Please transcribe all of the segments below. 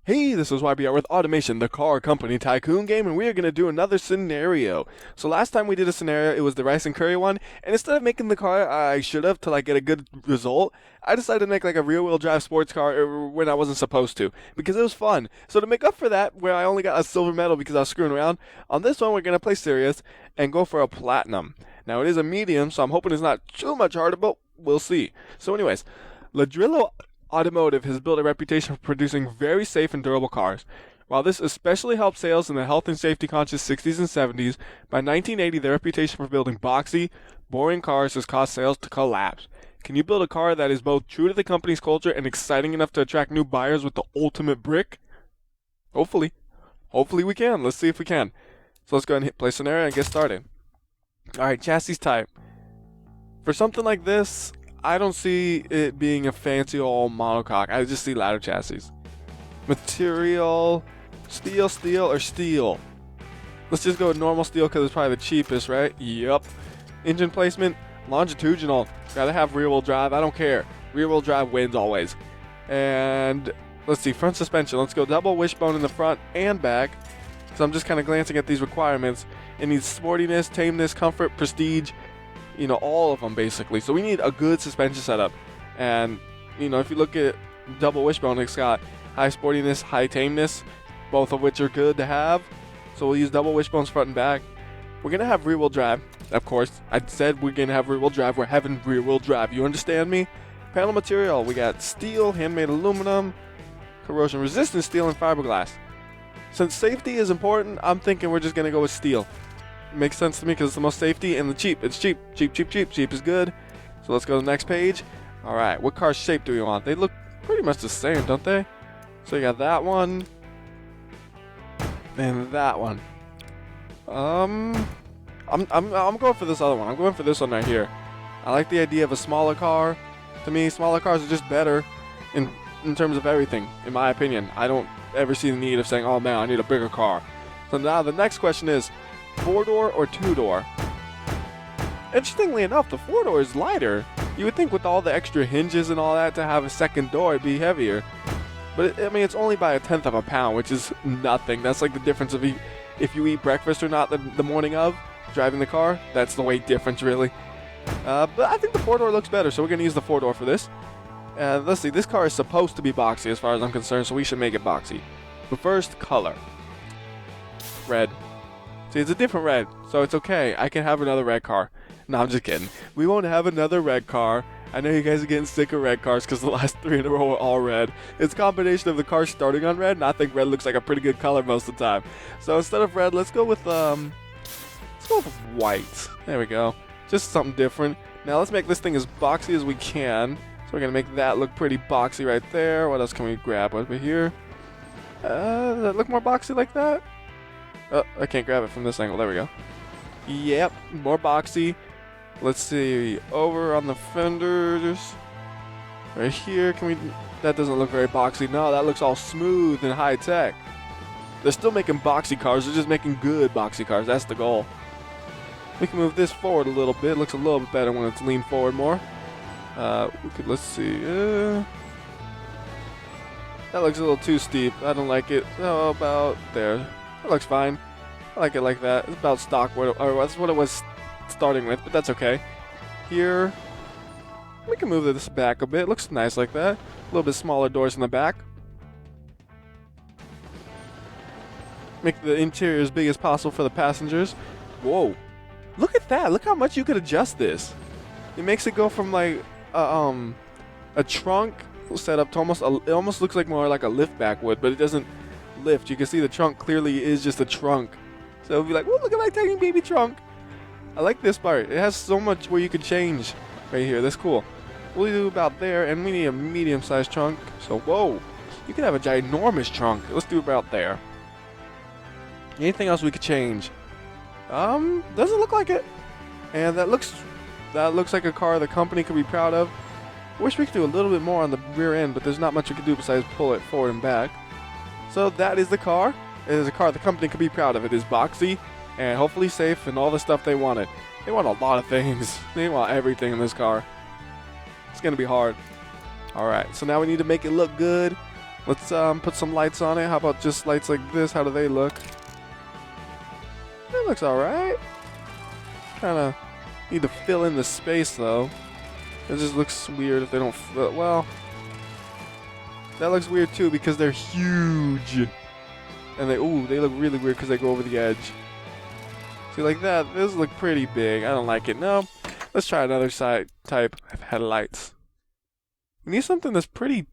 Hey, this is WhyBeAre with Automation, the car company Tycoon game, and we are going to do another scenario. So last time we did a scenario, it was the rice and curry one, and instead of making the car I should have to get a good result, I decided to make a rear-wheel drive sports car when I wasn't supposed to, because it was fun. So to make up for that, where I only got a silver medal because I was screwing around, on this one we're going to play serious and go for a platinum. Now it is a medium, so I'm hoping it's not too much harder, but we'll see. So anyways, Ladrillo Automotive has built a reputation for producing very safe and durable cars. While this especially helped sales in the health and safety conscious 60s and 70s, by 1980 their reputation for building boxy, boring cars has caused sales to collapse. Can you build a car that is both true to the company's culture and exciting enough to attract new buyers with the ultimate brick? Hopefully. Hopefully we can. Let's see if we can. So let's go ahead and hit play scenario and get started. Alright, chassis type. For something like this, I don't see it being a fancy old monocoque. I just see ladder chassis. Material, steel, or steel. Let's just go with normal steel because it's probably the cheapest, right? Yup. Engine placement, longitudinal. Gotta have rear wheel drive. I don't care. Rear wheel drive wins always. And let's see, front suspension. Let's go double wishbone in the front and back. So I'm just kind of glancing at these requirements. It needs sportiness, tameness, comfort, prestige. You know, all of them basically. So we need a good suspension setup. And, you know, if you look at double wishbone, it's got high sportiness, high tameness, both of which are good to have. So we'll use double wishbones front and back. We're going to have rear wheel drive, of course. I said we're going to have rear wheel drive. We're having rear wheel drive. You understand me? Panel material. We got steel, handmade aluminum, corrosion resistant steel, and fiberglass. Since safety is important, I'm thinking we're just going to go with steel. Makes sense to me because it's the most safety and the cheap. It's cheap. Cheap is good. So let's go to the next page. Alright, what car shape do we want? They look pretty much the same, don't they? So you got that one. And that one. I'm going for this other one. I'm going for this one right here. I like the idea of a smaller car. To me, smaller cars are just better in terms of everything, in my opinion. I don't ever see the need of saying, oh man, I need a bigger car. So now the next question is, 4-door or 2-door? Interestingly enough, the 4-door is lighter. You would think with all the extra hinges and all that to have a second door it'd be heavier. But I mean, it's only by 1/10 of a pound, which is nothing. That's like the difference of if you eat breakfast or not the morning of driving the car. That's the weight difference, really. But I think the 4-door looks better, so we're going to use the 4-door for this. Let's see, this car is supposed to be boxy as far as I'm concerned, so we should make it boxy. But first, color. Red. See, it's a different red, so it's okay. I can have another red car. No, I'm just kidding. We won't have another red car. I know you guys are getting sick of red cars because the last 3 in a row are all red. It's a combination of the cars starting on red, and I think red looks like a pretty good color most of the time. So instead of red, let's go with white. There we go. Just something different. Now let's make this thing as boxy as we can. So we're gonna make that look pretty boxy right there. What else can we grab over here? Does that look more boxy like that? Oh, I can't grab it from this angle. There we go. Yep, more boxy. Let's see, over on the fenders, right here. Can we? That doesn't look very boxy. No, that looks all smooth and high tech. They're still making boxy cars. They're just making good boxy cars. That's the goal. We can move this forward a little bit. It looks a little bit better when it's leaned forward more. Let's see. That looks a little too steep. I don't like it. Oh, about there. That looks fine. I like it like that. It's about stock, or that's what it was starting with, but that's okay. Here, we can move this back a bit. It looks nice like that. A little bit smaller doors in the back. Make the interior as big as possible for the passengers. Whoa. Look at that. Look how much you could adjust this. It makes it go from like a trunk setup to it almost looks like more like a lift back would, but it doesn't lift. You can see the trunk clearly is just a trunk. So it'll be like, whoa, look at my tiny baby trunk. I like this part. It has so much where you can change right here. That's cool. We'll do about there, and we need a medium-sized trunk. So, whoa, you can have a ginormous trunk. Let's do about there. Anything else we could change? Doesn't look like it. And that looks like a car the company could be proud of. Wish we could do a little bit more on the rear end, but there's not much we could do besides pull it forward and back. So that is the car. It is a car the company could be proud of. It is boxy and hopefully safe and all the stuff they wanted. They want a lot of things. They want everything in this car. It's going to be hard. Alright, so now we need to make it look good. Let's put some lights on it. How about just lights like this? How do they look? It looks alright. Kind of need to fill in the space though. It just looks weird if they don't fill. Well, that looks weird too because they're huge. And they look really weird because they go over the edge. See, like that, those look pretty big. I don't like it. No, let's try another type of headlights. We need something that's pretty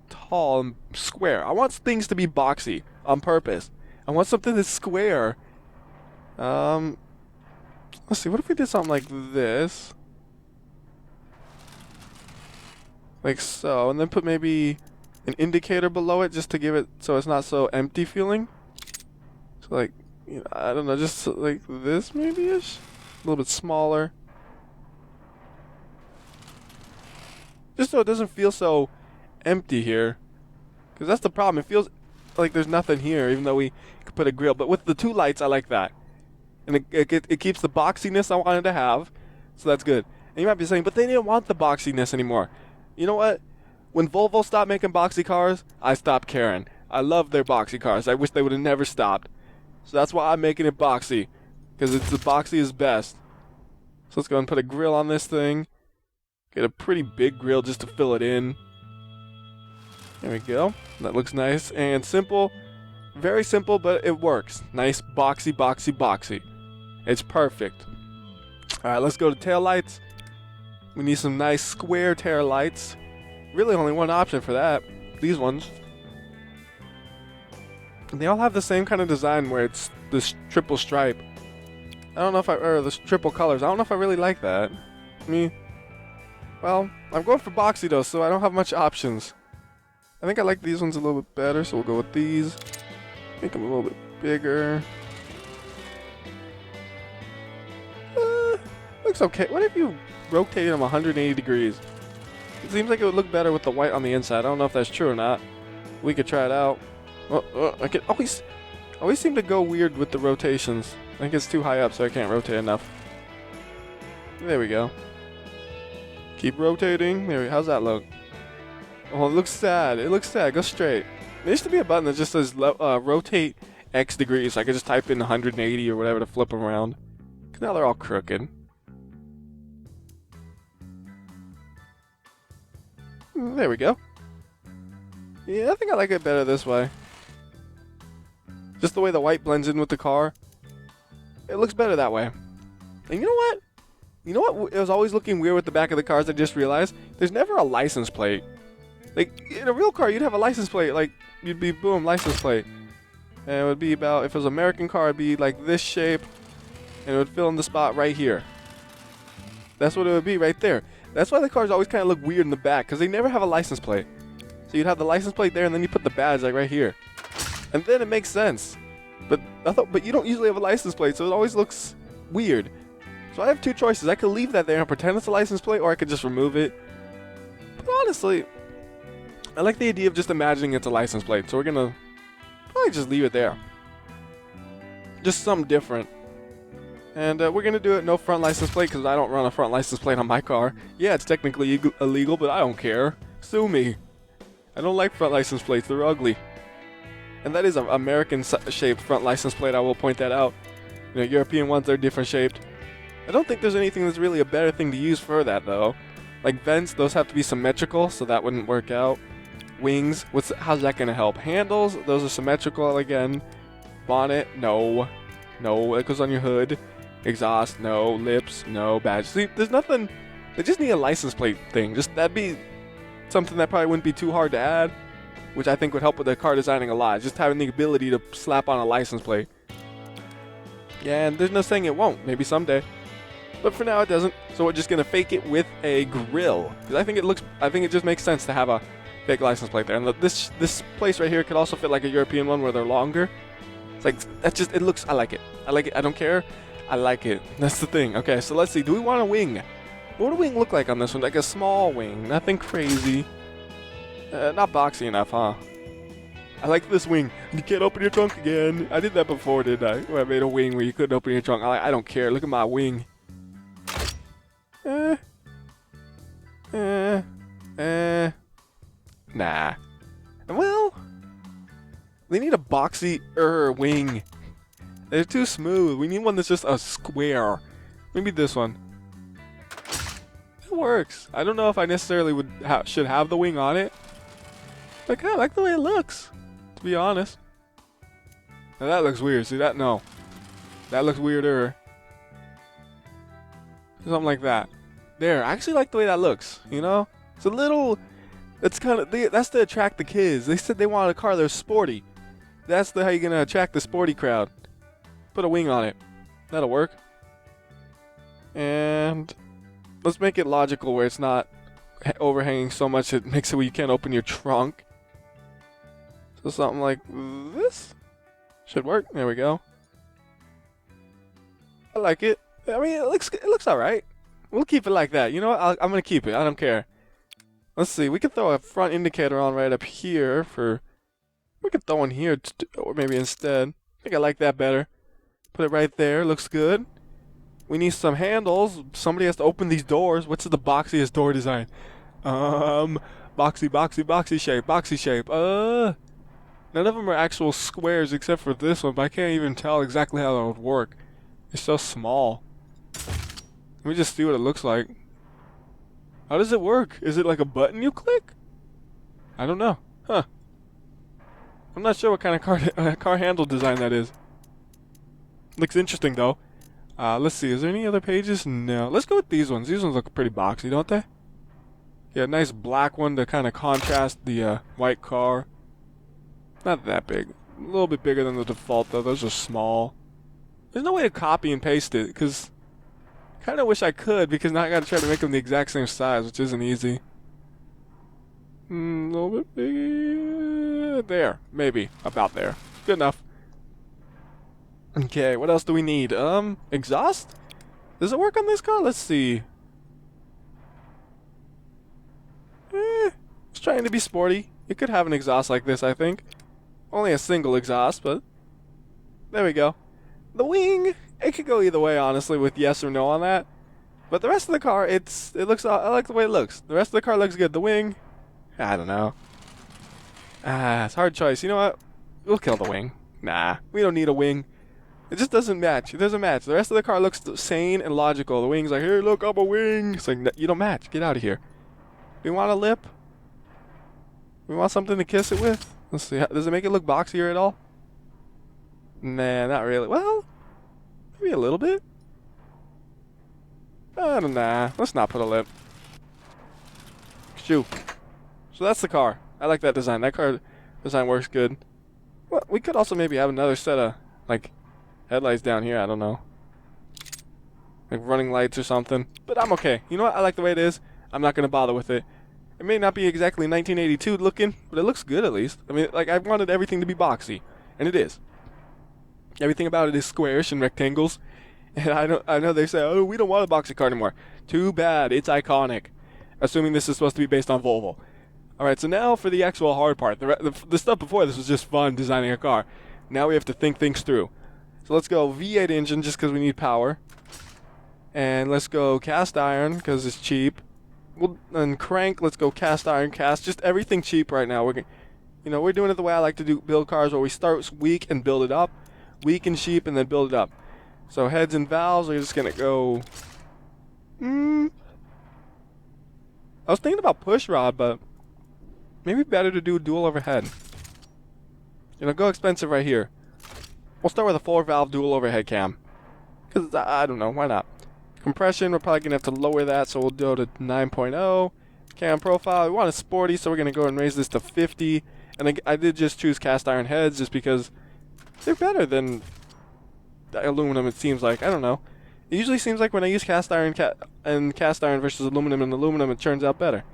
tall and square. I want things to be boxy on purpose. I want something that's square. Let's see, what if we did something like this? Like so, and then put maybe an indicator below it just to give it so it's not so empty feeling. So like, you know, I don't know, just like this maybe-ish? A little bit smaller. Just so it doesn't feel so empty here. Because that's the problem, it feels like there's nothing here even though we could put a grill. But with the two lights, I like that. And it keeps the boxiness I wanted to have, so that's good. And you might be saying, but they didn't want the boxiness anymore. You know what? When Volvo stopped making boxy cars, I stopped caring. I love their boxy cars. I wish they would have never stopped. So that's why I'm making it boxy, because it's the boxy is best. So let's go and put a grill on this thing. Get a pretty big grill just to fill it in. There we go. That looks nice and simple. Very simple, but it works. Nice boxy, boxy, boxy. It's perfect. Alright, let's go to tail lights. We need some nice square tail lights. Really only one option for that. These ones. And they all have the same kind of design where it's this triple stripe. I don't know if or this triple colors. I don't know if I really like that. Well, I'm going for boxy though, so I don't have much options. I think I like these ones a little bit better, so we'll go with these. Make them a little bit bigger. Looks okay. What if you rotate them 180 degrees? It seems like it would look better with the white on the inside. I don't know if that's true or not. We could try it out. I can always seem to go weird with the rotations. I think it's too high up, so I can't rotate enough. There we go. Keep rotating. How's that look? Oh, it looks sad. It looks sad. Go straight. There used to be a button that just says rotate X degrees. So I could just type in 180 or whatever to flip them around. Cause now they're all crooked. There we go. Yeah, I think I like it better this way. Just the way the white blends in with the car. It looks better that way. And you know what? You know what? It was always looking weird with the back of the cars. I just realized there's never a license plate. Like in a real car, you'd have a license plate. Like you'd be boom, license plate. And it would be about, if it was an American car, it'd be like this shape, and it would fill in the spot right here. That's what it would be right there. That's why the cars always kind of look weird in the back, because they never have a license plate. So you'd have the license plate there, and then you put the badge like right here, and then it makes sense. But you don't usually have a license plate, so it always looks weird. So I have two choices. I could leave that there and pretend it's a license plate, or I could just remove it. But honestly, I like the idea of just imagining it's a license plate, so we're gonna probably just leave it there. Just something different. And we're gonna do it no front license plate, because I don't run a front license plate on my car. Yeah, it's technically illegal, but I don't care. Sue me. I don't like front license plates, they're ugly. And that is an American shaped front license plate, I will point that out. You know, European ones, they're different shaped. I don't think there's anything that's really a better thing to use for that though. Like vents, those have to be symmetrical, so that wouldn't work out. Wings, how's that gonna help? Handles, those are symmetrical again. Bonnet, no. No, it goes on your hood. Exhaust, no. Lips, no. Badge. See, there's nothing. They just need a license plate thing. That'd be something that probably wouldn't be too hard to add, which I think would help with the car designing a lot. Just having the ability to slap on a license plate. Yeah, and there's no saying it won't. Maybe someday. But for now it doesn't. So we're just gonna fake it with a grill. Because I think it just makes sense to have a fake license plate there. And this place right here could also fit like a European one where they're longer. It's like, it looks, I like it. I like it. I don't care. I like it. That's the thing. Okay, so let's see. Do we want a wing? What would a wing look like on this one? Like a small wing. Nothing crazy. Not boxy enough, huh? I like this wing. You can't open your trunk again. I did that before, didn't I? Where I made a wing where you couldn't open your trunk. I don't care. Look at my wing. Nah. Well, They need a boxy wing. They're too smooth. We need one that's just a square. Maybe this one. It works. I don't know if I necessarily should have the wing on it. I kind of like the way it looks, to be honest. Now that looks weird. See that? No. That looks weirder. Something like that. There. I actually like the way that looks. You know? It's a little... It's kind of... That's to attract the kids. They said they wanted a car that was sporty. That's how you're going to attract the sporty crowd. Put a wing on it. That'll work. And... Let's make it logical where it's not overhanging so much it makes it where you can't open your trunk. So something like this should work. There we go. I like it. I mean, it looks all right. We'll keep it like that. You know what? I'm gonna keep it. I don't care. Let's see. We could throw a front indicator on right up here for. We could throw one here, or maybe instead. I think I like that better. Put it right there. Looks good. We need some handles. Somebody has to open these doors. What's the boxiest door design? Boxy shape. None of them are actual squares except for this one, but I can't even tell exactly how that would work. It's so small. Let me just see what it looks like. How does it work? Is it like a button you click? I don't know. Huh. I'm not sure what kind of car handle design that is. Looks interesting though. Let's see. Is there any other pages? No. Let's go with these ones. These ones look pretty boxy, don't they? Yeah, nice black one to kind of contrast the white car. Not that big. A little bit bigger than the default though. Those are small. There's no way to copy and paste it because I kind of wish I could because now I got to try to make them the exact same size, which isn't easy. A little bit bigger. There. Maybe. About there. Good enough. Okay, what else do we need? Exhaust? Does it work on this car? Let's see. It's trying to be sporty. It could have an exhaust like this, I think. Only a single exhaust, but there we go. The wing, it could go either way, honestly, with yes or no on that. But the rest of the car, it looks. I like the way it looks. The rest of the car looks good. The wing, I don't know. It's a hard choice. You know what? We'll kill the wing. Nah, we don't need a wing. It just doesn't match. It doesn't match. The rest of the car looks sane and logical. The wing's like, here, look, I'm a wing. It's like, you don't match. Get out of here. We want a lip. We want something to kiss it with. Let's see. Does it make it look boxier at all? Nah, not really. Well, maybe a little bit. I don't know. Let's not put a lip. Shoo. So that's the car. I like that design. That car design works good. Well, we could also maybe have another set of, like, headlights down here. I don't know. Like running lights or something. But I'm okay. You know what? I like the way it is. I'm not going to bother with it. It may not be exactly 1982 looking, but it looks good at least. I mean, like, I wanted everything to be boxy. And it is. Everything about it is squarish and rectangles. And I know they say, oh, we don't want a boxy car anymore. Too bad. It's iconic. Assuming this is supposed to be based on Volvo. Alright, so now for the actual hard part. The stuff before this was just fun designing a car. Now we have to think things through. So let's go V8 engine just because we need power. And let's go cast iron because it's cheap. And crank, let's go cast iron, cast. Just everything cheap right now. We're doing it the way I like to build cars, where we start weak and build it up. Weak and cheap and then build it up. So heads and valves, we're just going to go... I was thinking about push rod, but maybe better to do dual overhead. Go expensive right here. We'll start with a 4-valve dual overhead cam. Because, I don't know, why not? Compression, we're probably going to have to lower that, so we'll go to 9.0. Cam profile, we want a sporty, so we're going to go and raise this to 50. And I did just choose cast iron heads just because they're better than aluminum, it seems like. I don't know. It usually seems like when I use cast iron and cast iron versus aluminum and aluminum, it turns out better.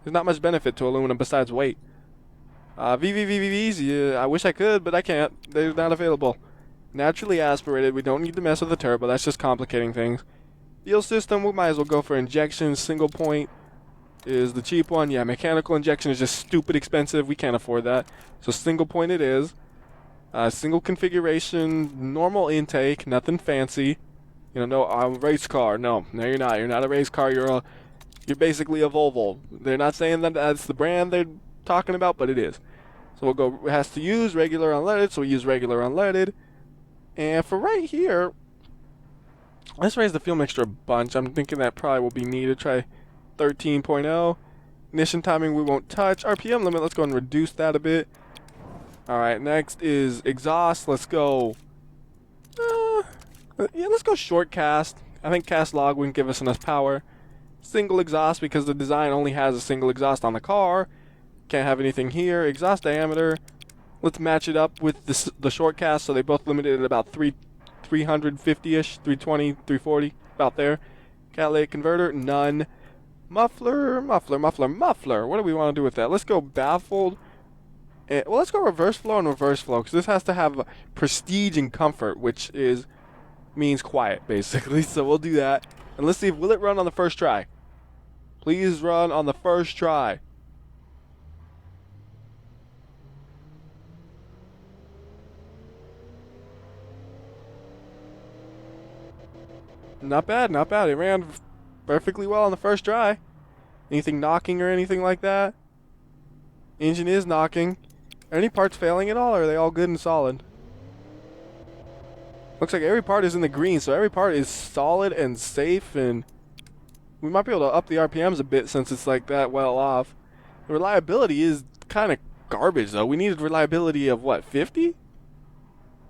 There's not much benefit to aluminum besides weight. VVVVs, yeah, I wish I could, but I can't. They're not available. Naturally aspirated, we don't need to mess with the turbo, that's just complicating things. Fuel system, we might as well go for injection. Single point is the cheap one. Yeah, mechanical injection is just stupid expensive. We can't afford that. So single point it is. Single configuration, normal intake, nothing fancy. No race car. No, you're not. You're not a race car. You're basically a Volvo. They're not saying that that's the brand they're talking about, but it is. So we'll go, it has to use regular unleaded, so we use regular unleaded. And for right here, let's raise the fuel mixture a bunch. I'm thinking that probably will be needed. Try 13.0. Ignition timing we won't touch. RPM limit, let's go and reduce that a bit. Alright, next is exhaust. Let's go. Yeah, let's go short cast. I think cast log wouldn't give us enough power. Single exhaust because the design only has a single exhaust on the car. Can't have anything here. Exhaust diameter. Let's match it up with the short cast, so they both limited at about 350-ish, 320, 340, about there. Catalytic converter, none. Muffler. What do we want to do with that? Let's go baffled. Well, let's go reverse flow and reverse flow, because this has to have prestige and comfort, which means quiet, basically. So we'll do that. And let's see, will it run on the first try? Please run on the first try. Not bad, not bad. It ran perfectly well on the first try. Anything knocking or anything like that? Engine is knocking. Are any parts failing at all, or are they all good and solid? Looks like every part is in the green, so every part is solid and safe, and we might be able to up the RPMs a bit since it's like that well off. The reliability is kind of garbage, though. We needed reliability of what, 50?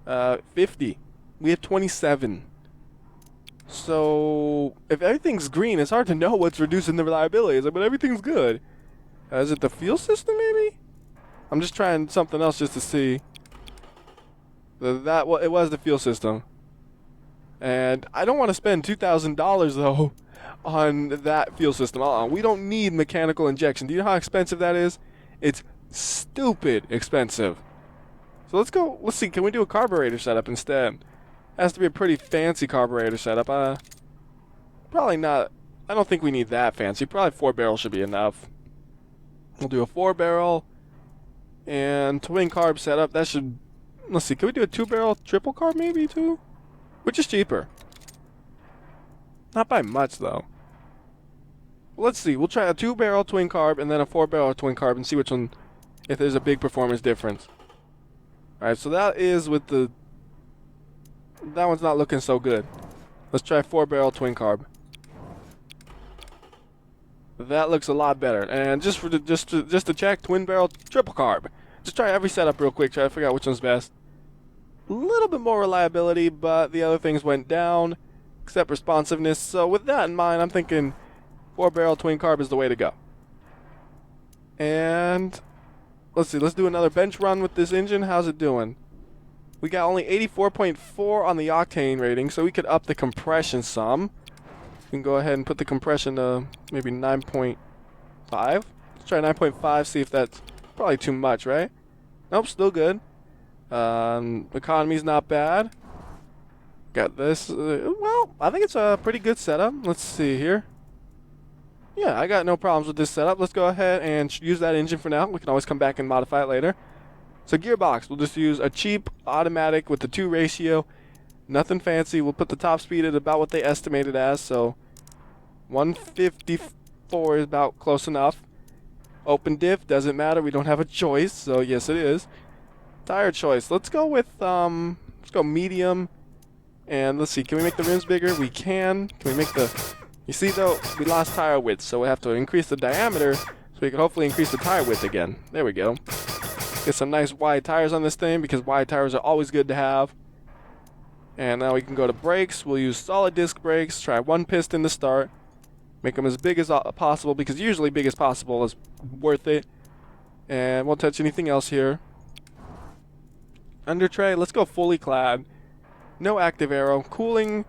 50. We had 27. So if everything's green, it's hard to know what's reducing the reliability. But everything's good. Is it the fuel system, maybe? I'm just trying something else just to see. Well, it was the fuel system. And I don't want to spend $2,000 though on that fuel system. We don't need mechanical injection. Do you know how expensive that is? It's stupid expensive. So let's go. Let's see. Can we do a carburetor setup instead? Has to be a pretty fancy carburetor setup. Probably not. I don't think we need that fancy. Probably 4-barrel should be enough. We'll do a 4-barrel and twin carb setup. That should. Let's see. Can we do a 2-barrel triple carb maybe too? Which is cheaper. Not by much though. Let's see. We'll try a 2-barrel twin carb and then a 4-barrel twin carb and see which one, if there's a big performance difference. All right. So that is with the. That one's not looking so good. Let's try 4-barrel twin carb. That looks a lot better. And just to check, twin barrel triple carb. Just try every setup real quick. Try to figure out which one's best. A little bit more reliability, but the other things went down, except responsiveness. So with that in mind, I'm thinking 4-barrel twin carb is the way to go. And let's see. Let's do another bench run with this engine. How's it doing? We got only 84.4 on the octane rating, so we could up the compression some. We can go ahead and put the compression to maybe 9.5. Let's try 9.5, see if that's probably too much, right? Nope, still good. Economy's not bad. Got this. Well, I think it's a pretty good setup. Let's see here. Yeah, I got no problems with this setup. Let's go ahead and use that engine for now. We can always come back and modify it later. So gearbox, we'll just use a cheap automatic with the 2 ratio. Nothing fancy. We'll put the top speed at about what they estimated as. So 154 is about close enough. Open diff, doesn't matter. We don't have a choice. So yes, it is. Tire choice. Let's go with let's go medium. And let's see. Can we make the rims bigger? We can. Can we make the? You see though, we lost tire width, so we have to increase the diameter so we can hopefully increase the tire width again. There we go. Get some nice wide tires on this thing because wide tires are always good to have. And now we can go to brakes. We'll use solid disc brakes. Try 1 piston to start. Make them as big as possible because usually big as possible is worth it. And won't touch anything else here. Under tray, let's go fully clad. No active aero. Cooling,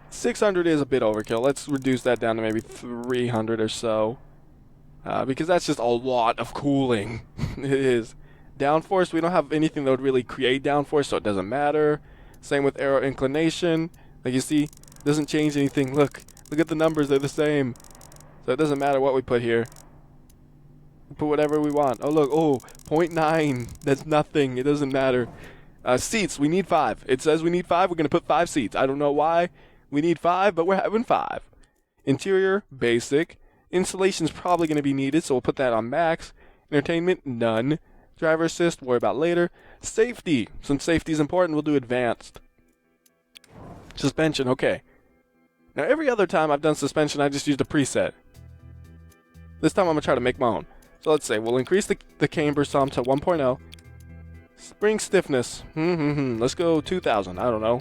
600 is a bit overkill. Let's reduce that down to maybe 300 or so. Because that's just a lot of cooling. It is. Downforce, we don't have anything that would really create downforce, so it doesn't matter. Same with aero inclination. Like you see, doesn't change anything. Look at the numbers, they're the same. So it doesn't matter what we put here. We put whatever we want. Oh look, 0.9. That's nothing. It doesn't matter. Seats, we need 5. It says we need 5. We're going to put 5 seats. I don't know why we need 5, but we're having 5. Interior, basic. Insulation's probably going to be needed, so we'll put that on max. Entertainment, none. Driver assist, worry about later. Safety. Since safety is important, we'll do advanced. Suspension, okay. Now every other time I've done suspension, I just used a preset. This time I'm going to try to make my own. So let's say we'll increase the camber some to 1.0. Spring stiffness. Let's go 2,000. I don't know.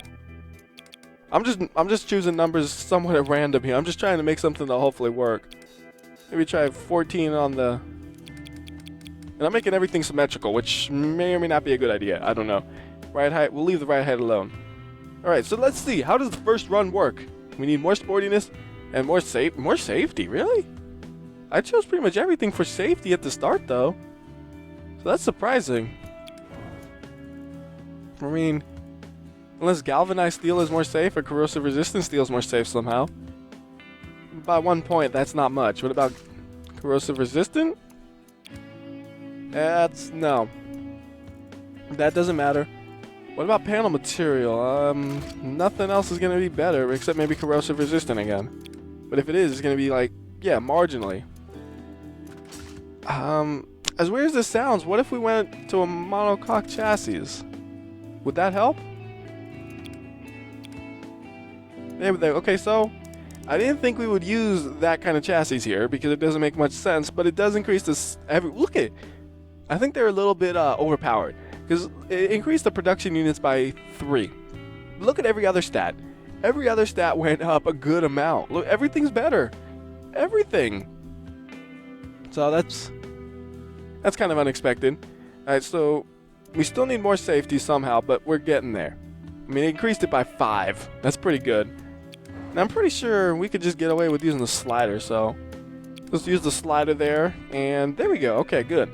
I'm just choosing numbers somewhat at random here. I'm just trying to make something that'll hopefully work. Maybe try 14 on the... And I'm making everything symmetrical, which may or may not be a good idea. I don't know. Ride height, we'll leave the ride height alone. Alright, so let's see. How does the first run work? We need more sportiness and more safety, really? I chose pretty much everything for safety at the start, though. So that's surprising. I mean, unless galvanized steel is more safe or corrosive resistant steel is more safe somehow. By 1 point, that's not much. What about corrosive resistant? No. That doesn't matter. What about panel material? Nothing else is going to be better except maybe corrosive resistant again. But if it is, it's going to be like, yeah, marginally. As weird as this sounds, what if we went to a monocoque chassis? Would that help? Okay, so I didn't think we would use that kind of chassis here because it doesn't make much sense, but it does increase this. Look at it. I think they're a little bit overpowered because it increased the production units by 3. Look at every other stat. Every other stat went up a good amount. Look, everything's better. Everything. So that's kind of unexpected. Alright, so we still need more safety somehow, but we're getting there. I mean, it increased it by 5. That's pretty good. And I'm pretty sure we could just get away with using the slider, so let's use the slider there, and there we go. Okay, good.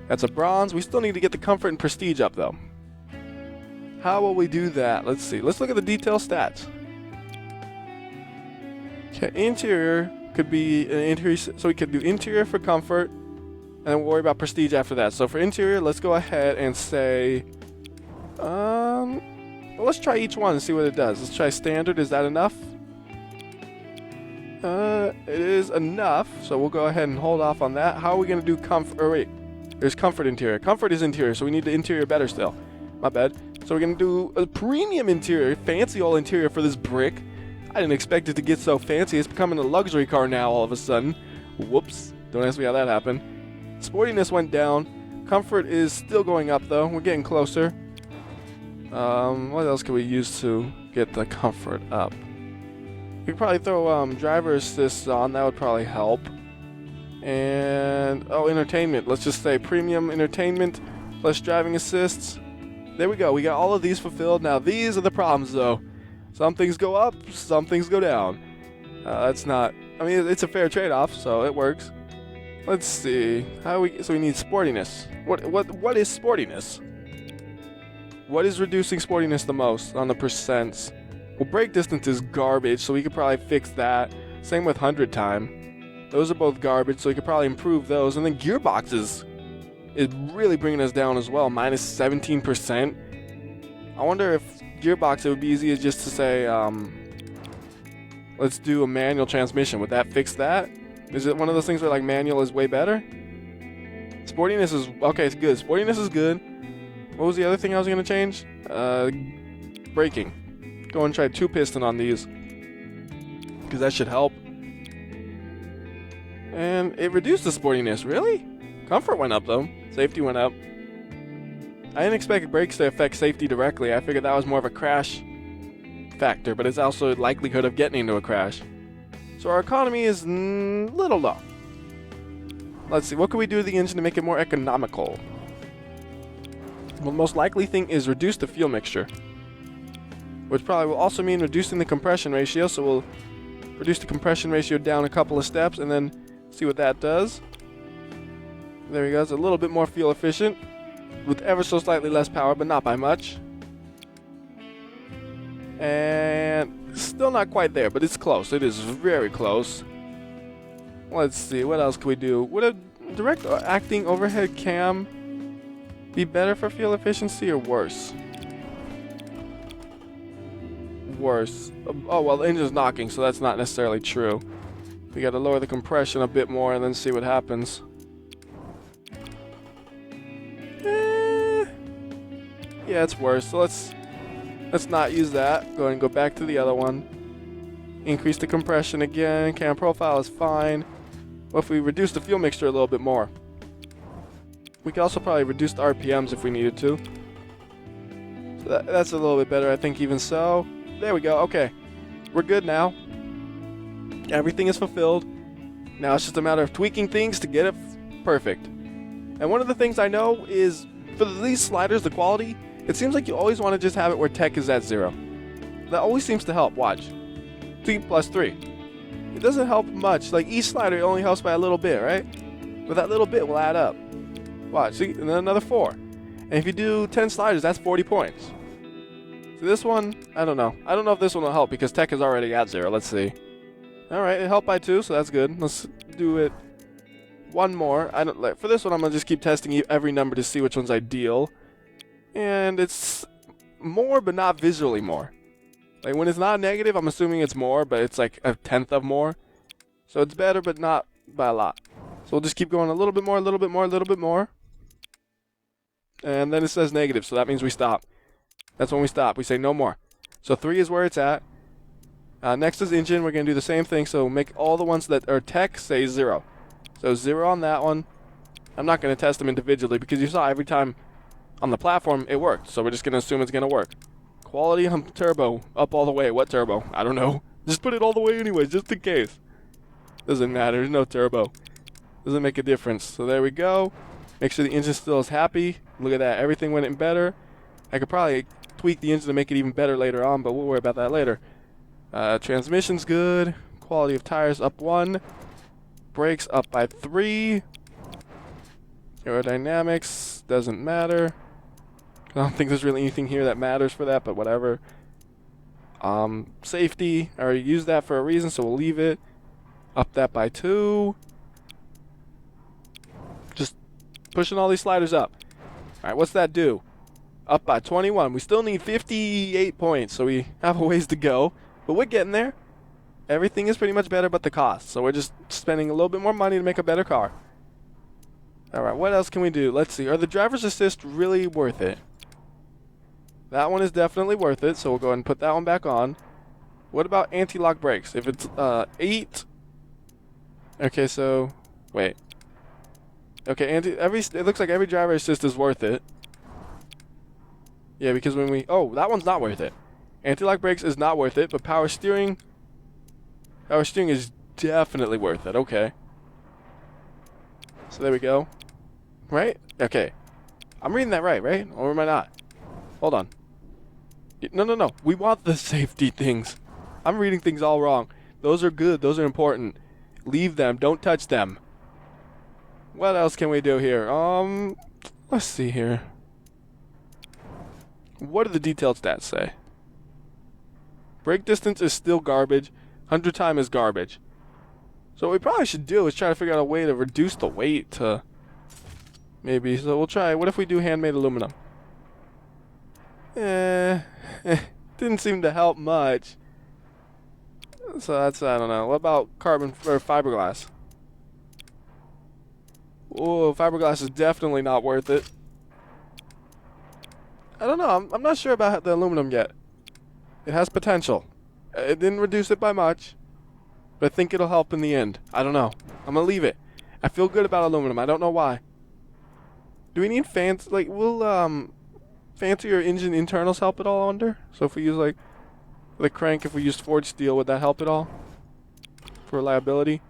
That's a bronze. We still need to get the comfort and prestige up, though. How will we do that? Let's see. Let's look at the detail stats. Okay, interior could be an interior, so we could do interior for comfort, and then we'll worry about prestige after that. So for interior, let's go ahead and say, well, let's try each one and see what it does. Let's try standard. Is that enough? It is enough, so we'll go ahead and hold off on that. How are we going to do comfort? Or wait, there's comfort interior. Comfort is interior, so we need the interior better still. My bad. So we're going to do a premium interior, fancy old interior for this brick. I didn't expect it to get so fancy. It's becoming a luxury car now all of a sudden. Whoops. Don't ask me how that happened. Sportiness went down. Comfort is still going up, though. We're getting closer. What else can we use to get the comfort up? We could probably throw driver assist on. That would probably help. And, entertainment. Let's just say premium entertainment plus driving assists. There we go. We got all of these fulfilled. Now, these are the problems, though. Some things go up, some things go down. That's not... I mean, it's a fair trade-off, so it works. Let's see. So we need sportiness. What is sportiness? What is reducing sportiness the most on the percents? Well, brake distance is garbage, so we could probably fix that. Same with 100 time. Those are both garbage, so we could probably improve those. And then gearboxes is really bringing us down as well, minus 17%. I wonder if gearbox, it would be easy as just to say, let's do a manual transmission. Would that fix that? Is it one of those things where like manual is way better? Sportiness is, okay, it's good. Sportiness is good. What was the other thing I was going to change? Braking. Go and try 2 piston on these, because that should help. And it reduced the sportiness, really? Comfort went up though. Safety went up. I didn't expect brakes to affect safety directly. I figured that was more of a crash factor, but it's also a likelihood of getting into a crash. So our economy is little low. Let's see, what can we do to the engine to make it more economical? Well, the most likely thing is reduce the fuel mixture, which probably will also mean reducing the compression ratio. So we'll reduce the compression ratio down a couple of steps and then see what that does. There we go. It's a little bit more fuel efficient with ever so slightly less power, but not by much. And still not quite there, but it's close. It is very close. Let's see, what else can we do? Would a direct acting overhead cam be better for fuel efficiency or worse? Worse. Oh, well, the engine's knocking, so that's not necessarily true. We gotta lower the compression a bit more and then see what happens. Yeah, it's worse. So let's not use that. Go ahead and go back to the other one. Increase the compression again. Cam profile is fine. What if we reduce the fuel mixture a little bit more? We could also probably reduce the RPMs if we needed to. So that's a little bit better, I think, even so. There we go. Okay. We're good now. Everything is fulfilled. Now it's just a matter of tweaking things to get it perfect. And one of the things I know is, for these sliders, the quality, it seems like you always want to just have it where tech is at 0. That always seems to help. Watch. 3 plus 3. It doesn't help much. Like each slider only helps by a little bit, right? But that little bit will add up. Watch. See? And then another 4. And if you do 10 sliders, that's 40 points. So this one, I don't know. I don't know if this one will help because tech is already at 0. Let's see. Alright, it helped by 2, so that's good. Let's do it one more. I don't like for this one. I'm gonna just keep testing every number to see which one's ideal. And it's more, but not visually more. Like when it's not negative, I'm assuming it's more, but it's like a tenth of more. So it's better, but not by a lot. So we'll just keep going a little bit more, a little bit more, a little bit more. And then it says negative, so that means we stop. That's when we stop. We say no more. So 3 is where it's at. Next is engine. We're going to do the same thing. So make all the ones that are tech say 0. So 0 on that one. I'm not going to test them individually because you saw every time on the platform it worked. So we're just going to assume it's going to work. Quality on turbo. Up all the way. What turbo? I don't know. Just put it all the way anyway, just in case. Doesn't matter. There's no turbo. Doesn't make a difference. So there we go. Make sure the engine still is happy. Look at that. Everything went in better. I could probably tweak the engine to make it even better later on, but we'll worry about that later. Transmission's good. Quality of tires up 1. Brakes up by 3. Aerodynamics doesn't matter. I don't think there's really anything here that matters for that, but whatever. Safety. I already used that for a reason, so we'll leave it. Up that by 2. Just pushing all these sliders up. Alright, what's that do? Up by 21. We still need 58 points, so we have a ways to go. But we're getting there. Everything is pretty much better but the cost. So we're just spending a little bit more money to make a better car. Alright, what else can we do? Let's see. Are the driver's assist really worth it? That one is definitely worth it, so we'll go ahead and put that one back on. What about anti-lock brakes? If it's 8... Okay, so... Wait. Okay, it looks like every driver assist is worth it. Yeah, because when we... Oh, that one's not worth it. Anti-lock brakes is not worth it, but power steering... Power steering is definitely worth it. Okay. So there we go. Right? Okay. I'm reading that right? Or am I not? Hold on. No. We want the safety things. I'm reading things all wrong. Those are good. Those are important. Leave them. Don't touch them. What else can we do here? Let's see here. What do the detailed stats say? Brake distance is still garbage. 100 time is garbage. So what we probably should do is try to figure out a way to reduce the weight to... Maybe. So we'll try. What if we do handmade aluminum? Didn't seem to help much. So that's, I don't know. What about carbon or fiberglass? Oh, fiberglass is definitely not worth it. I don't know. I'm not sure about the aluminum yet. It has potential. It didn't reduce it by much, but I think it'll help in the end. I don't know. I'm gonna leave it. I feel good about aluminum. I don't know why. Do we need fancy? Like, will fancier engine internals help at all? I wonder. So if we use like the crank, if we used forged steel, would that help at all for reliability?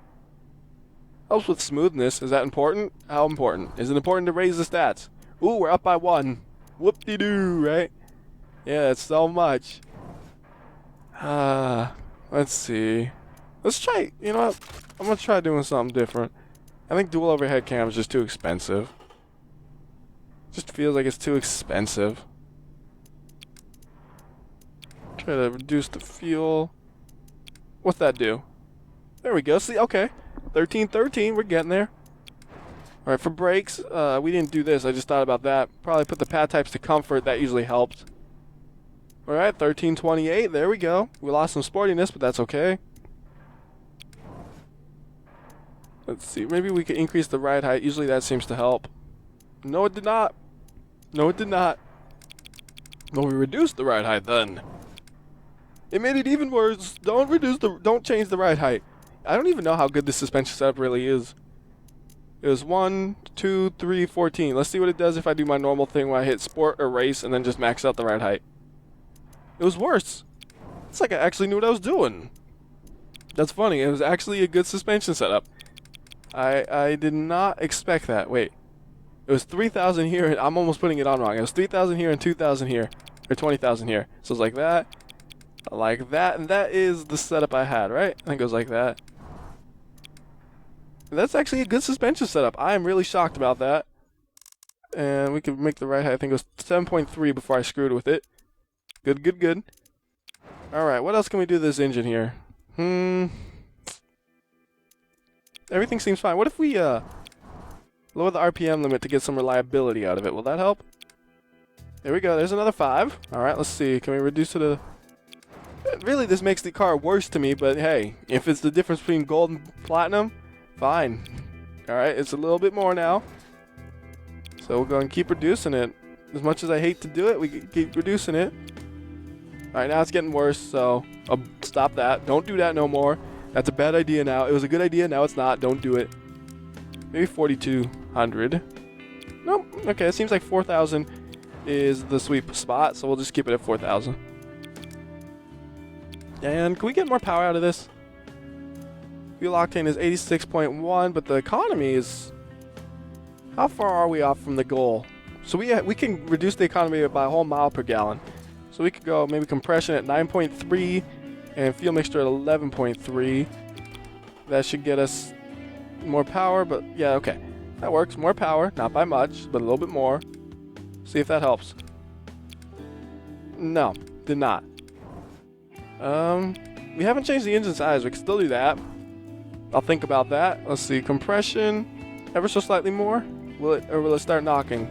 Helps with smoothness. Is that important? How important? Is it important to raise the stats? Ooh, we're up by 1. Whoop-de-doo, right? Yeah, that's so much. Let's see. Let's try, you know what? I'm gonna try doing something different. I think dual overhead cam is just too expensive. Just feels like it's too expensive. Try to reduce the fuel. What's that do? There we go. See, okay. 13, we're getting there. Alright, for brakes, we didn't do this. I just thought about that. Probably put the pad types to comfort. That usually helped. Alright, 1328. There we go. We lost some sportiness, but that's okay. Let's see. Maybe we could increase the ride height. Usually that seems to help. No, it did not. No, it did not. Well, we reduced the ride height then. It made it even worse. Don't change the ride height. I don't even know how good this suspension setup really is. It was 1, 2, 3, 14. Let's see what it does if I do my normal thing where I hit sport or race and then just max out the ride height. It was worse. It's like I actually knew what I was doing. That's funny. It was actually a good suspension setup. I did not expect that. Wait. It was 3,000 here, and I'm almost putting it on wrong. It was 3,000 here and 2,000 here. Or 20,000 here. So it's like that. Like that. And that is the setup I had, right? I think it was like that. That's actually a good suspension setup. I am really shocked about that. And we can make the ride height. I think it was 7.3 before I screwed with it. Good, good, good. Alright, what else can we do to this engine here? Everything seems fine. What if we lower the RPM limit to get some reliability out of it? Will that help? There we go. There's another 5. Alright, let's see. Can we reduce it to... Really, this makes the car worse to me, but hey, if it's the difference between gold and platinum, fine. Alright, it's a little bit more now. So we're going to keep reducing it. As much as I hate to do it, we keep reducing it. Alright, now it's getting worse, so I'll stop that. Don't do that no more. That's a bad idea now. It was a good idea, now it's not. Don't do it. Maybe 4,200. Nope. Okay, it seems like 4,000 is the sweet spot, so we'll just keep it at 4,000. And can we get more power out of this? Fuel octane is 86.1, but the economy is... How far are we off from the goal? So we can reduce the economy by a whole mile per gallon. So we could go maybe compression at 9.3 and fuel mixture at 11.3. That should get us more power, but yeah, okay. That works. More power, not by much, but a little bit more. See if that helps. No, did not. We haven't changed the engine size. We can still do that. I'll think about that. Let's see, compression, ever so slightly more. Will it start knocking?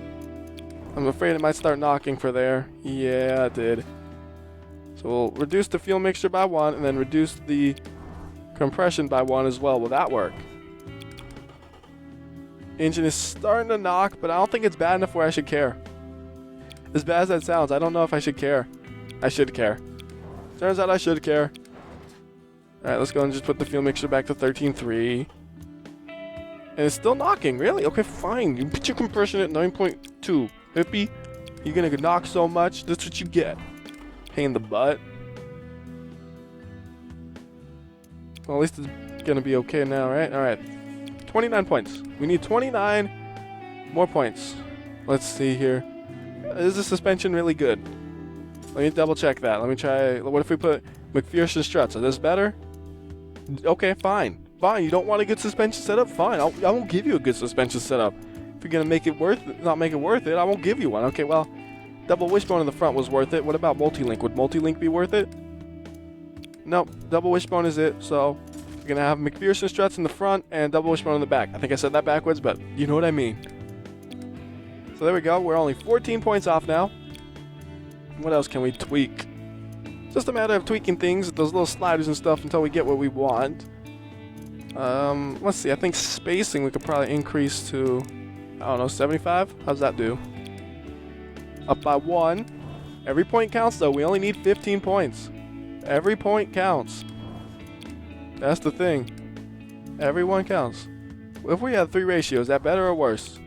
I'm afraid it might start knocking for there. Yeah, it did. So we'll reduce the fuel mixture by 1 and then reduce the compression by 1 as well. Will that work? Engine is starting to knock, but I don't think it's bad enough where I should care. As bad as that sounds, I don't know if I should care. I should care. Turns out I should care. Alright, let's go and just put the fuel mixture back to 13.3. And it's still knocking, really? Okay, fine. You put your compression at 9.2. Hippie, you're gonna knock so much, that's what you get. Pain in the butt. Well, at least it's gonna be okay now, right? Alright. 29 points. We need 29 more points. Let's see here. Is the suspension really good? Let me double check that. Let me try. What if we put McPherson struts? Are this better? Okay, fine. Fine. You don't want a good suspension setup? Fine. I won't give you a good suspension setup. If you're gonna make it not make it worth it, I won't give you one. Okay, well, double wishbone in the front was worth it. What about multi-link? Would multi-link be worth it? Nope. Double wishbone is it. So you're gonna have McPherson struts in the front and double wishbone in the back. I think I said that backwards, but you know what I mean. So there we go. We're only 14 points off now. What else can we tweak? It's just a matter of tweaking things, those little sliders and stuff, until we get what we want. Let's see. I think spacing we could probably increase to, I don't know, 75? How's that do? Up by 1. Every point counts, though. We only need 15 points. Every point counts. That's the thing. Everyone counts. If we had 3 ratio, is that better or worse?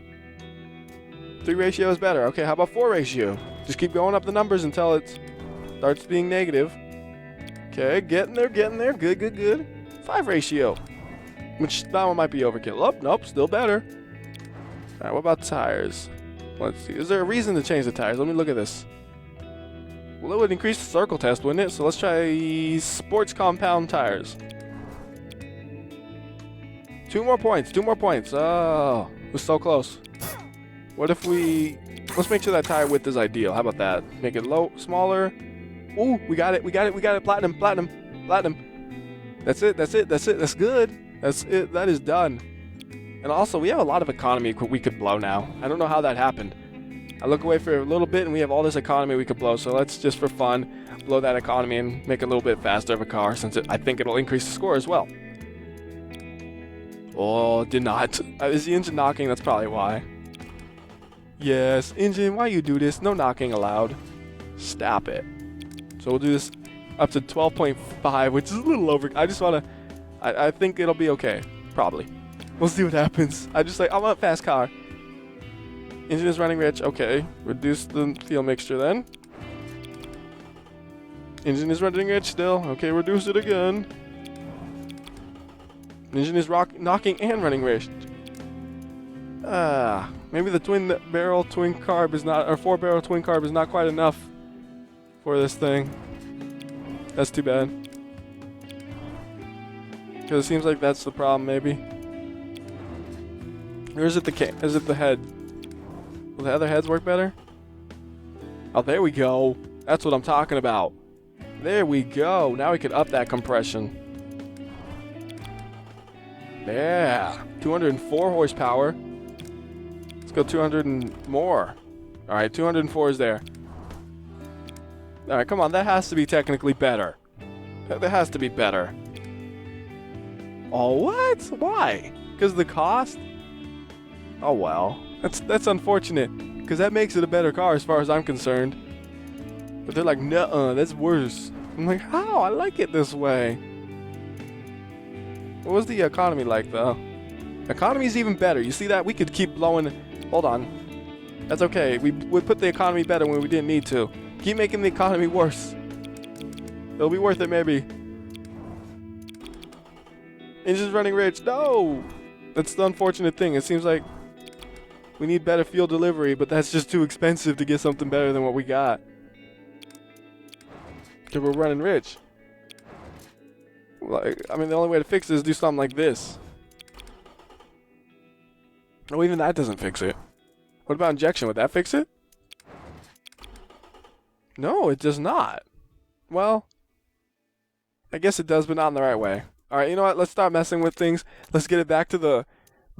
3 ratio is better. Okay, how about 4 ratio? Just keep going up the numbers until it starts being negative. Okay, getting there, getting there. Good, good, good. 5 ratio. Which, that one might be overkill. Oh, nope, still better. Alright, what about tires? Let's see. Is there a reason to change the tires? Let me look at this. Well, it would increase the circle test, wouldn't it? So let's try sports compound tires. 2 more points. 2 more points. Oh, we're so close. What if we... Let's make sure that tire width is ideal. How about that? Make it low, smaller. Ooh, we got it. We got it. We got it. Platinum, platinum, platinum. That's it. That's it. That's it. That's good. That's it. That is done. And also, we have a lot of economy we could blow now. I don't know how that happened. I look away for a little bit, and we have all this economy we could blow. So let's just, for fun, blow that economy and make it a little bit faster of a car, since I think it'll increase the score as well. Oh, did not. Is the engine knocking? That's probably why. Yes, engine, why you do this? No knocking allowed. Stop it. So we'll do this up to 12.5, which is a little over. I just want to, I think it'll be okay. Probably. We'll see what happens. I want a fast car. Engine is running rich. Okay. Reduce the fuel mixture then. Engine is running rich still. Okay, reduce it again. Engine is knocking and running rich. Maybe the four-barrel twin carb is not quite enough for this thing. That's too bad. Because it seems like that's the problem, maybe. Or is it the head? Will the other heads work better? Oh, there we go. That's what I'm talking about. There we go. Now we can up that compression. Yeah. 204 horsepower. Let's go 200 and more. Alright, 204 is there. Alright, come on. That has to be technically better. That has to be better. Oh, what? Why? Because of the cost? Oh, well. That's unfortunate. Because that makes it a better car as far as I'm concerned. But they're like, nuh-uh, that's worse. I'm like, how? I like it this way. What was the economy like, though? Economy's even better. You see that? We could keep blowing. Hold on. That's okay. We put the economy better when we didn't need to. Keep making the economy worse. It'll be worth it, maybe. Engine's running rich. No! That's the unfortunate thing. It seems like we need better fuel delivery, but that's just too expensive to get something better than what we got. Because we're running rich. Like, I mean, the only way to fix it is do something like this. Oh, even that doesn't fix it. What about injection? Would that fix it? No, it does not. Well, I guess it does, but not in the right way. Alright, you know what? Let's start messing with things. Let's get it back to the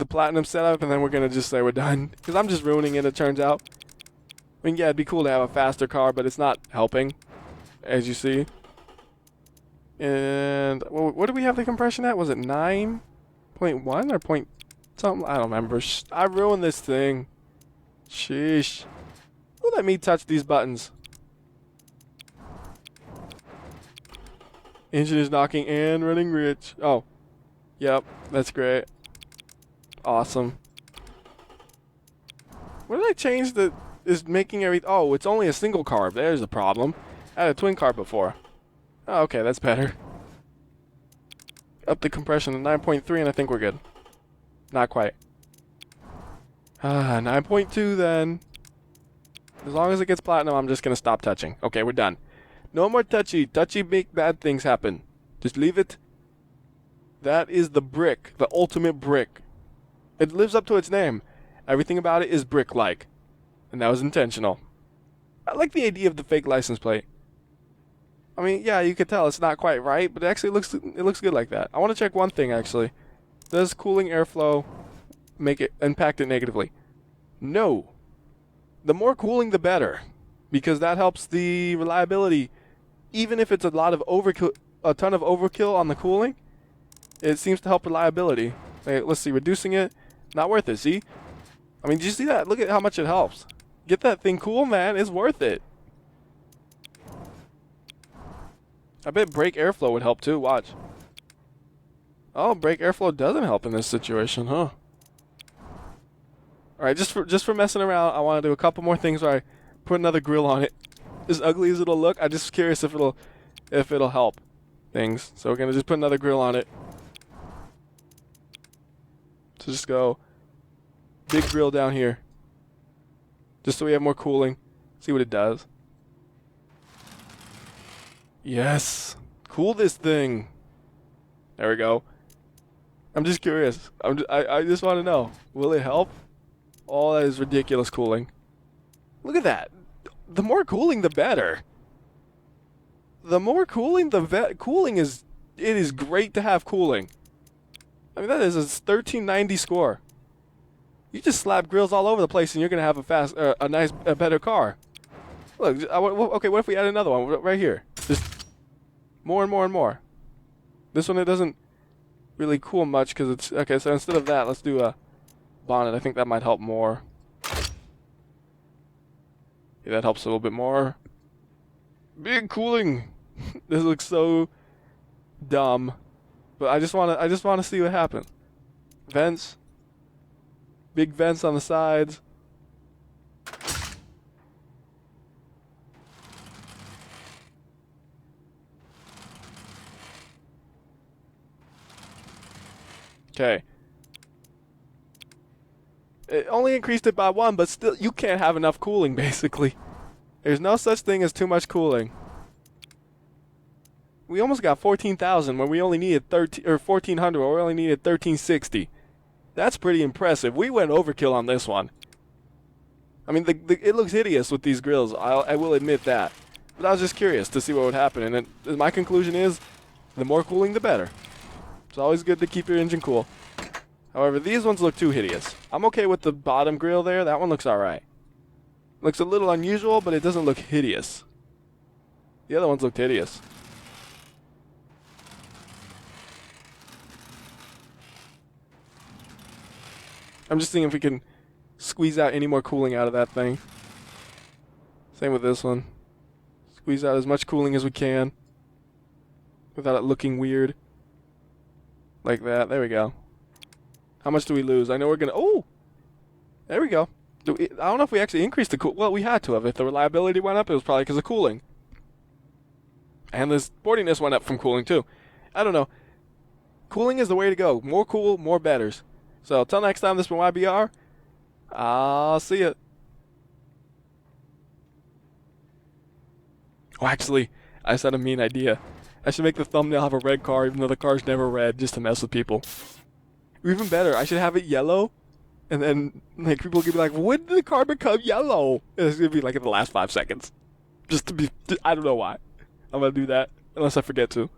platinum setup, and then we're going to just say we're done. Because I'm just ruining it, it turns out. I mean, yeah, it'd be cool to have a faster car, but it's not helping, as you see. And what do we have the compression at? Was it 9.1 or point something? I don't remember. I ruined this thing. Sheesh. Who let me touch these buttons? Engine is knocking and running rich. Oh. Yep. That's great. Awesome. What did I change that is making everything? Oh, it's only a single carb. There's the problem. I had a twin carb before. Oh, okay, that's better. Up the compression to 9.3 and I think we're good. Not quite. 9.2 then. As long as it gets platinum, I'm just going to stop touching. Okay, we're done. No more touchy. Touchy make bad things happen. Just leave it. That is the brick. The ultimate brick. It lives up to its name. Everything about it is brick-like. And that was intentional. I like the idea of the fake license plate. I mean, yeah, you could tell it's not quite right, but it actually looks good like that. I want to check one thing, actually. Does cooling airflow impact it negatively? No. The more cooling, the better. Because that helps the reliability. Even if it's a ton of overkill on the cooling, it seems to help reliability. Hey, let's see, reducing it, not worth it, see? I mean, did you see that? Look at how much it helps. Get that thing cool, man. It's worth it. I bet brake airflow would help too. Watch. Oh, brake airflow doesn't help in this situation, huh? Alright, just for messing around, I want to do a couple more things where I put another grill on it. As ugly as it'll look, I'm just curious if it'll help things. So we're gonna just put another grill on it. So just go big grill down here. Just so we have more cooling. See what it does. Yes. Cool this thing. There we go. I'm just curious. I just want to know. Will it help? Oh, that is ridiculous cooling. Look at that. The more cooling, the better. The more cooling, cooling is... It is great to have cooling. I mean, that is a 1390 score. You just slap grills all over the place and you're going to have a better car. Look, okay, what if we add another one right here? Just more and more and more. This one, it doesn't really cool much because it's... Okay, so instead of that, let's do a bonnet. I think that might help more. Yeah, that helps a little bit more. Big cooling. This looks so dumb. But I just wanna see what happens. Vents. Big vents on the sides. Okay. It only increased it by 1, but still, you can't have enough cooling, basically. There's no such thing as too much cooling. We almost got 14,000 when we only needed 1,400 when we only needed 1,360. That's pretty impressive. We went overkill on this one. I mean, it looks hideous with these grills. I will admit that. But I was just curious to see what would happen, and my conclusion is, the more cooling, the better. It's always good to keep your engine cool. However, these ones look too hideous. I'm okay with the bottom grill there. That one looks alright. Looks a little unusual, but it doesn't look hideous. The other ones looked hideous. I'm just seeing if we can squeeze out any more cooling out of that thing. Same with this one. Squeeze out as much cooling as we can without it looking weird. Like that. There we go. How much do we lose? I know we're gonna... Oh! There we go. I don't know if we actually increased the cool... Well, we had to have. If the reliability went up, it was probably because of cooling. And the sportiness went up from cooling, too. I don't know. Cooling is the way to go. More cool, more betters. So, till next time, this has been WhyBeAre. I'll see ya. Oh, actually, I just had a mean idea. I should make the thumbnail have a red car, even though the car's never red, just to mess with people. Even better, I should have it yellow, and then like people could be like, "When did the car become yellow?" And it's gonna be like in the last 5 seconds. Just to be, I don't know why. I'm gonna do that unless I forget to.